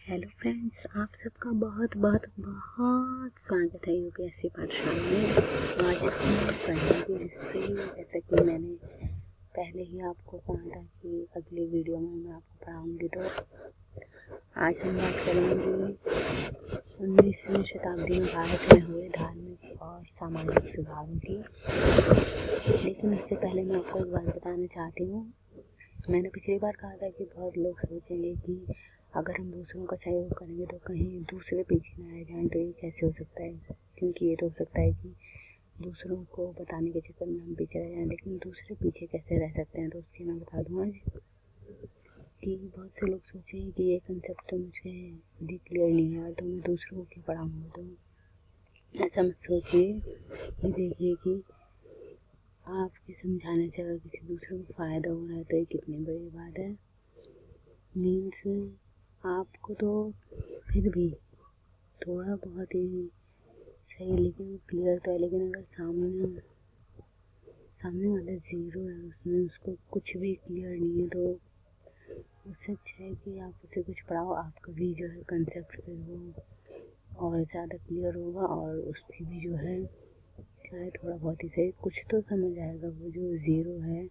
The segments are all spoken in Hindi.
हेलो फ्रेंड्स, आप सबका बहुत बहुत बहुत स्वागत है यूपीएससी पाठशाला में। आज हम पढ़ेंगे हिस्ट्री। जैसा कि मैंने पहले ही आपको कहा था कि अगली वीडियो में मैं आपको पढ़ाऊंगी, तो आज हम बात करेंगे 19वीं शताब्दी में भारत में हुए धार्मिक और सामाजिक सुधारों की। लेकिन उससे पहले मैं आपको एक बात बताना चाहती हूँ। मैंने पिछली बार कहा था कि बहुत लोग सोचेंगे कि अगर हम दूसरों का सहयोग करेंगे तो कहीं दूसरे पीछे ना रह जाएं, तो ये कैसे हो सकता है। क्योंकि ये तो हो सकता है कि दूसरों को बताने के चक्कर में हम पीछे रह जाएं, लेकिन दूसरे पीछे कैसे रह सकते हैं, तो उसकी मैं बता दूँ आज कि बहुत से लोग सोचें कि ये कंसेप्ट तो मुझे भी क्लियर नहीं है तो मैं दूसरों को क्यों पढ़ाऊँगा। तो ऐसा मत सोचिए। ये देखिए कि आपके समझाने से अगर किसी दूसरे को फ़ायदा हो रहा है तो ये कितनी बड़ी बात है। मीन्स आपको तो फिर भी थोड़ा बहुत ही सही, लेकिन क्लियर तो है। लेकिन अगर सामने वाला ज़ीरो है, उसमें उसको कुछ भी क्लियर नहीं है, तो उससे अच्छा है कि आप उसे कुछ पढ़ाओ। आपका भी जो है कंसेप्ट फिर वो और ज़्यादा क्लियर होगा, और उसकी भी जो है चाहे थोड़ा बहुत ही सही कुछ तो समझ आएगा। वो जो ज़ीरो है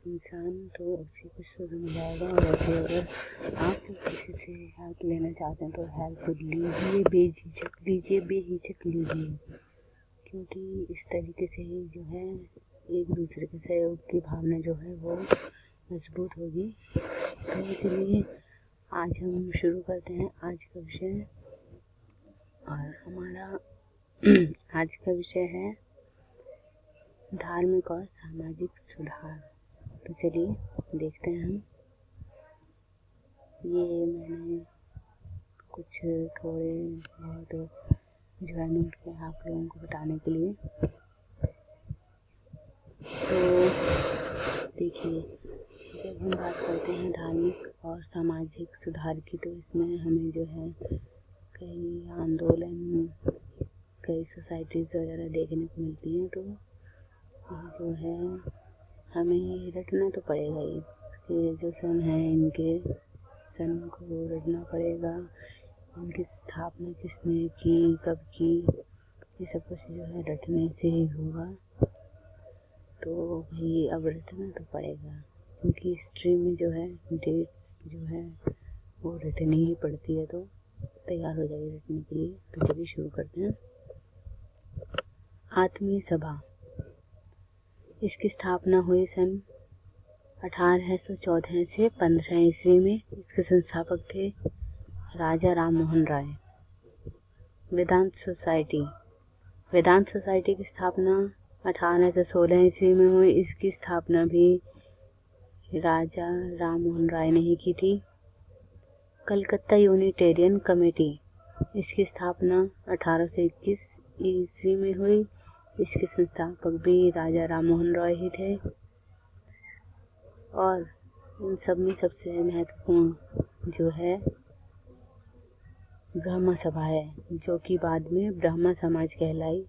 इंसान, तो उसी कुछ तो समझ आएगा। और ऐसे अगर आप किसी से हेल्प लेना चाहते हैं तो हेल्प लीजिए, बेहिचक लीजिए, क्योंकि इस तरीके से ही जो है एक दूसरे के सहयोग की भावना जो है वो मजबूत होगी। तो चलिए आज हम शुरू करते हैं आज का विषय। और हमारा आज का विषय है धार्मिक और सामाजिक सुधार। तो चलिए देखते हैं हम। ये मैंने कुछ थोड़े बहुत जो है नोट किया आप लोगों को बताने के लिए। तो देखिए, जब हम बात करते हैं धार्मिक और सामाजिक सुधार की, तो इसमें हमें जो है कई आंदोलन, कई सोसाइटीज़ वगैरह देखने को मिलती हैं। तो ये जो है हमें रटना तो पड़ेगा ही। इसके जो सन हैं, इनके सन को रटना पड़ेगा। इनकी स्थापना किसने की, कब की, ये सब कुछ जो है रटने से ही होगा। तो भाई अब रटना तो पड़ेगा, क्योंकि हिस्ट्री में जो है डेट्स जो है वो रटनी ही पड़ती है। तो तैयार हो जाइए रटने के लिए। तो चलिए शुरू करते हैं। आत्मीय सभा, इसकी स्थापना हुई सन 1814 से 15 ईस्वी में। इसके संस्थापक थे राजा राम मोहन राय। वेदांत सोसाइटी की स्थापना 1816 ईस्वी में हुई। इसकी स्थापना भी राजा राम मोहन राय ने ही की थी। कलकत्ता यूनिटेरियन कमेटी, इसकी स्थापना 1821 ईस्वी में हुई। इसके संस्थापक भी राजा राम मोहन रॉय ही थे। और इन सब में सबसे महत्वपूर्ण जो है ब्रह्म सभा है, जो कि बाद में ब्रह्म समाज कहलाई।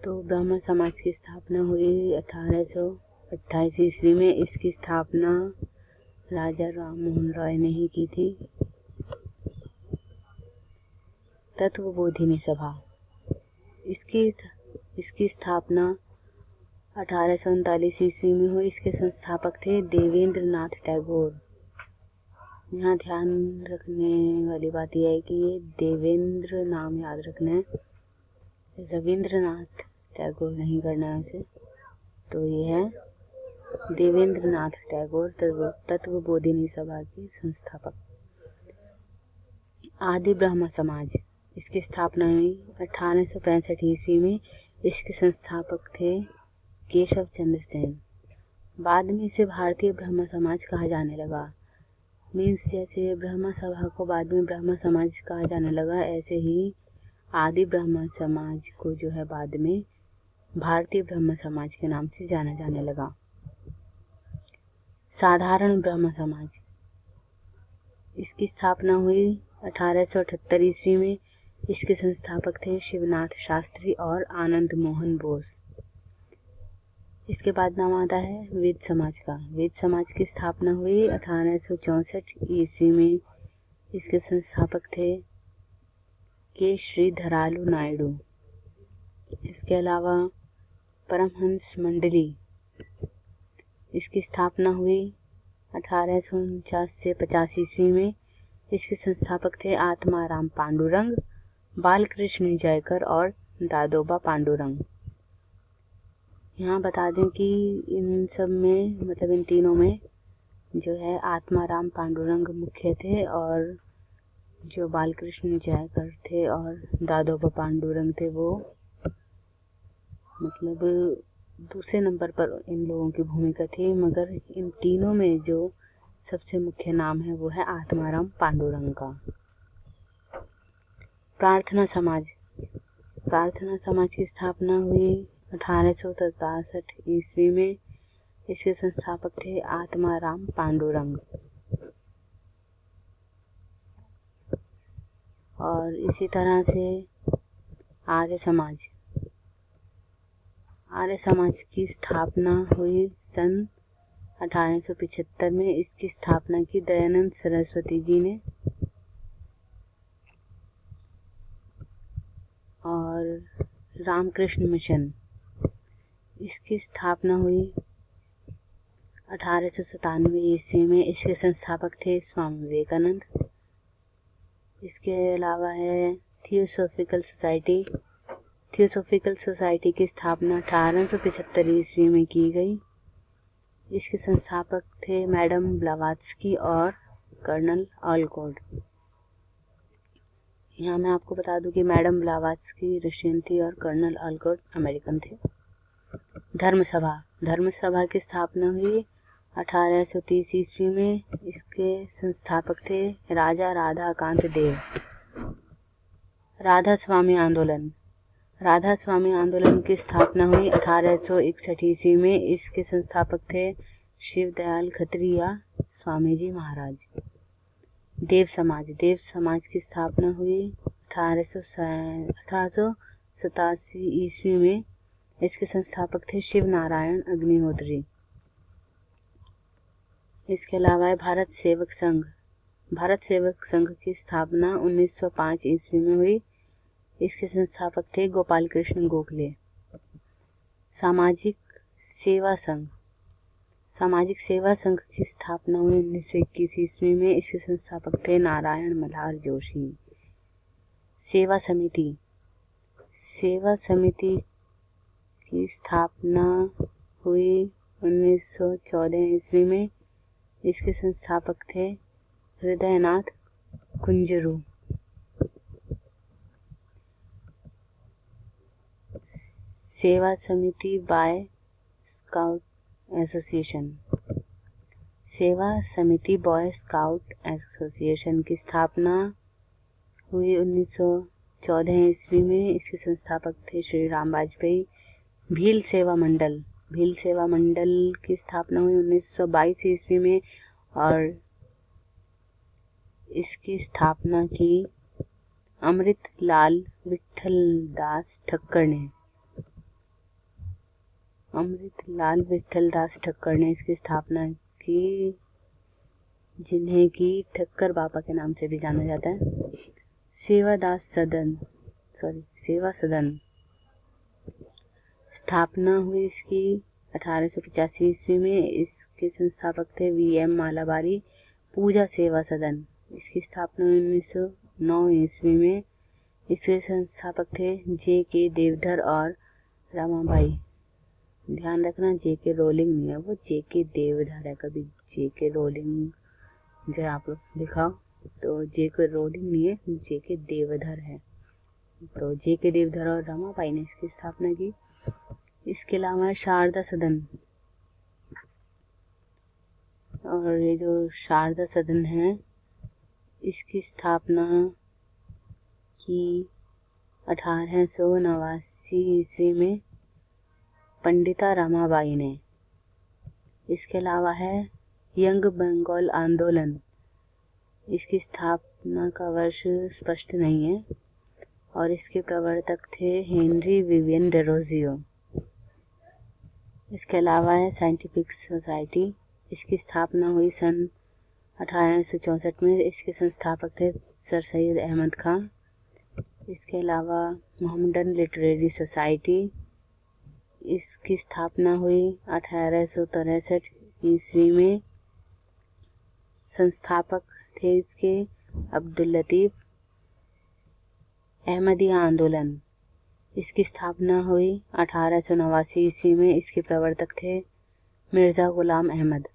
तो ब्रह्म समाज की स्थापना हुई 1828 ईस्वी में। इसकी स्थापना राजा राम मोहन रॉय ने ही की थी। तत्वबोधिनी सभा, इसकी स्थापना 1839 ईस्वी में हुई। इसके संस्थापक थे देवेंद्र नाथ टैगोर। यहाँ ध्यान रखने वाली बात यह है कि ये देवेंद्र नाम याद रखना है, रविंद्रनाथ टैगोर नहीं करना है इसे। तो ये है देवेंद्र नाथ टैगोर, तत्वबोधिनी सभा के संस्थापक। आदि ब्रह्म समाज, इसकी स्थापना हुई 1865 ईस्वी में। इसके संस्थापक थे केशव चंद्र सेन। बाद में इसे भारतीय ब्रह्म समाज कहा जाने लगा। मीन्स जैसे ब्रह्म सभा को बाद में ब्रह्म समाज कहा जाने लगा, ऐसे ही आदि ब्रह्म समाज को जो है बाद में भारतीय ब्रह्म समाज के नाम से जाना जाने लगा। साधारण ब्रह्म समाज, इसकी स्थापना हुई 1878 ईस्वी में। इसके संस्थापक थे शिवनाथ शास्त्री और आनंद मोहन बोस। इसके बाद नाम आता है वेद समाज का। वेद समाज की स्थापना हुई 1864 ईस्वी में। इसके संस्थापक थे के श्रीधरालु नायडू। इसके अलावा परमहंस मंडली, इसकी स्थापना हुई 1849 से 85 ईस्वी में। इसके संस्थापक थे आत्माराम पांडुरंग, बालकृष्ण जयकर और दादोबा पांडुरंग। यहाँ बता दें कि इन सब में मतलब इन तीनों में जो है आत्माराम पांडुरंग मुख्य थे और जो बालकृष्ण जयकर थे और दादोबा पांडुरंग थे वो मतलब दूसरे नंबर पर इन लोगों की भूमिका थी, मगर इन तीनों में जो सबसे मुख्य नाम है वो है आत्माराम पांडुरंग का। प्रार्थना समाज, प्रार्थना समाज की स्थापना हुई 1863 ईस्वी में। इसके संस्थापक थे आत्माराम पांडुरंग। और इसी तरह से आर्य समाज, आर्य समाज की स्थापना हुई सन 1875 में। इसकी स्थापना की दयानंद सरस्वती जी ने। और रामकृष्ण मिशन, इसकी स्थापना हुई 1897 ईस्वी में। इसके संस्थापक थे स्वामी विवेकानंद। इसके अलावा है थियोसॉफिकल सोसाइटी। थियोसॉफिकल सोसाइटी की स्थापना 1875 ईस्वी में की गई। इसके संस्थापक थे मैडम ब्लावात्स्की और कर्नल ऑलकॉट। यहाँ मैं आपको बता दूं कि मैडम ब्लावात्स्की रशियन थी और कर्नल ऑलकॉट अमेरिकन थे। धर्मसभा, धर्मसभा की स्थापना हुई 1830 ईस्वी में। इसके संस्थापक थे राजा राधाकांत देव। राधा स्वामी आंदोलन, राधा स्वामी आंदोलन की स्थापना हुई 1861 ईस्वी में। इसके संस्थापक थे शिवदयाल खत्री या स्वामी जी महाराज। देव समाज, देव समाज की स्थापना हुई 1887 ईस्वी में। इसके संस्थापक थे शिव नारायण अग्निहोत्री। इसके अलावा है भारत सेवक संघ। भारत सेवक संघ की स्थापना 1905 ईस्वी में हुई। इसके संस्थापक थे गोपाल कृष्ण गोखले। सामाजिक सेवा संघ, सामाजिक सेवा संघ की स्थापना हुई 1921 ईस्वी में। इसके संस्थापक थे नारायण मल्हार जोशी। सेवा समिति, सेवा समिति की स्थापना हुई 1914 ईस्वी में। इसके संस्थापक थे हृदयनाथ कुंजरू। सेवा समिति बाय स्काउट एसोसिएशन, सेवा समिति बॉय स्काउट एसोसिएशन की स्थापना हुई 1914 ईस्वी में। इसके संस्थापक थे श्री राम वाजपेयी। भील सेवा मंडल, भील सेवा मंडल की स्थापना हुई 1922 ईस्वी में और इसकी स्थापना की अमृत लाल विठल दास ठक्कर ने। अमृत लाल विठल दास ठक्कर ने इसकी स्थापना की, जिन्हें कि ठक्कर बाबा के नाम से भी जाना जाता है। सेवा सदन स्थापना हुई इसकी 1885 ईस्वी में। इसके संस्थापक थे VM मालाबारी। पूजा सेवा सदन, इसकी स्थापना 1909 ईस्वी में। इसके संस्थापक थे JK देवधर और रमाबाई। ध्यान रखना JK रोलिंग नहीं है, वो JK देवधर है। कभी JK रोलिंग जो आप लोग दिखाओ तो JK रोलिंग नहीं है, JK देवधर है। तो JK देवधर और रमाबाई ने इसकी स्थापना की। इसके अलावा शारदा सदन, और ये जो शारदा सदन है इसकी स्थापना की 1889 ईस्वी में पंडिता रमाबाई ने। इसके अलावा है यंग बंगाल आंदोलन, इसकी स्थापना का वर्ष स्पष्ट नहीं है और इसके प्रवर्तक थे हेनरी विवियन डेरोजियो। इसके अलावा है साइंटिफिक सोसाइटी, इसकी स्थापना हुई सन 1864 में। इसके संस्थापक थे सर सैयद अहमद खान। इसके अलावा मोहम्मदन लिटरेरी सोसाइटी, इसकी स्थापना हुई 1863 ईस्वी में। संस्थापक थे इसके अब्दुल लतीफ़। अहमदिया आंदोलन, इसकी स्थापना हुई 1889 ईस्वी में। इसके प्रवर्तक थे मिर्ज़ा ग़ुलाम अहमद।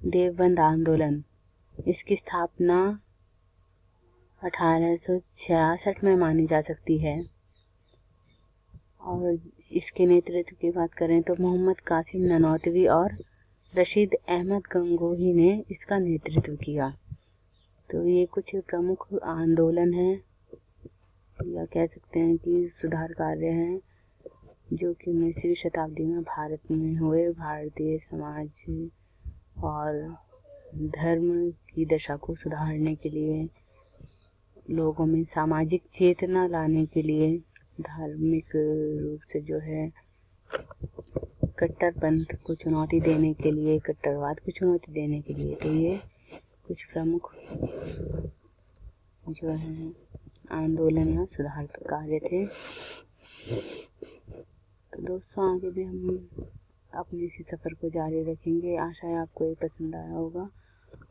देवबंद आंदोलन, इसकी स्थापना 1866 में मानी जा सकती है। और इसके नेतृत्व की बात करें तो मोहम्मद कासिम ननौतवी और रशीद अहमद गंगोही ने इसका नेतृत्व किया। तो ये कुछ प्रमुख आंदोलन हैं या कह सकते हैं कि सुधार कार्य हैं जो कि 19वीं शताब्दी में भारत में हुए। भारतीय समाज और धर्म की दशा को सुधारने के लिए, लोगों में सामाजिक चेतना लाने के लिए, धार्मिक रूप से जो है कट्टरपंथ को चुनौती देने के लिए, कट्टरवाद को चुनौती देने के लिए। तो ये कुछ प्रमुख जो है आंदोलन या सुधार कार्य थे। तो दोस्तों आगे भी हम अपने इसी सफ़र को जारी रखेंगे। आशा है आपको ये पसंद आया होगा,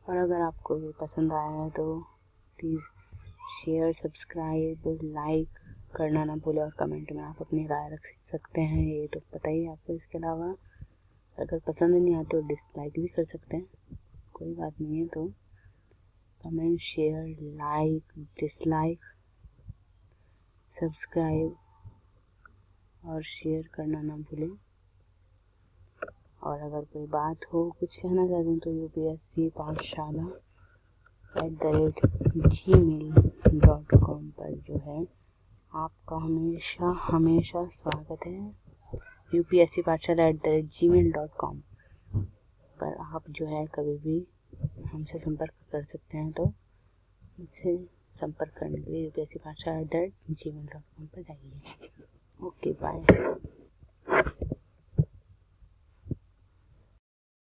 और अगर आपको ये पसंद आया है तो प्लीज़ शेयर, सब्सक्राइब, लाइक करना ना भूलें। और कमेंट में आप अपनी राय रख सकते हैं, ये तो पता ही है आपको। इसके अलावा अगर पसंद नहीं आए तो डिसलाइक भी कर सकते हैं, कोई बात नहीं है। तो comment, share, like, dislike, subscribe और शेयर करना ना भूलें। और अगर कोई बात हो, कुछ कहना चाहते हैं तो UPSC पाठशाला @gmail.com पर जो है आपका हमेशा स्वागत है। UPSC पाठशाला @gmail.com पर आप जो है कभी भी हमसे संपर्क कर सकते हैं। तो मुझसे संपर्क करने के लिए UPSC पाठशाला @gmail.com पर जाइए। Okay, bye.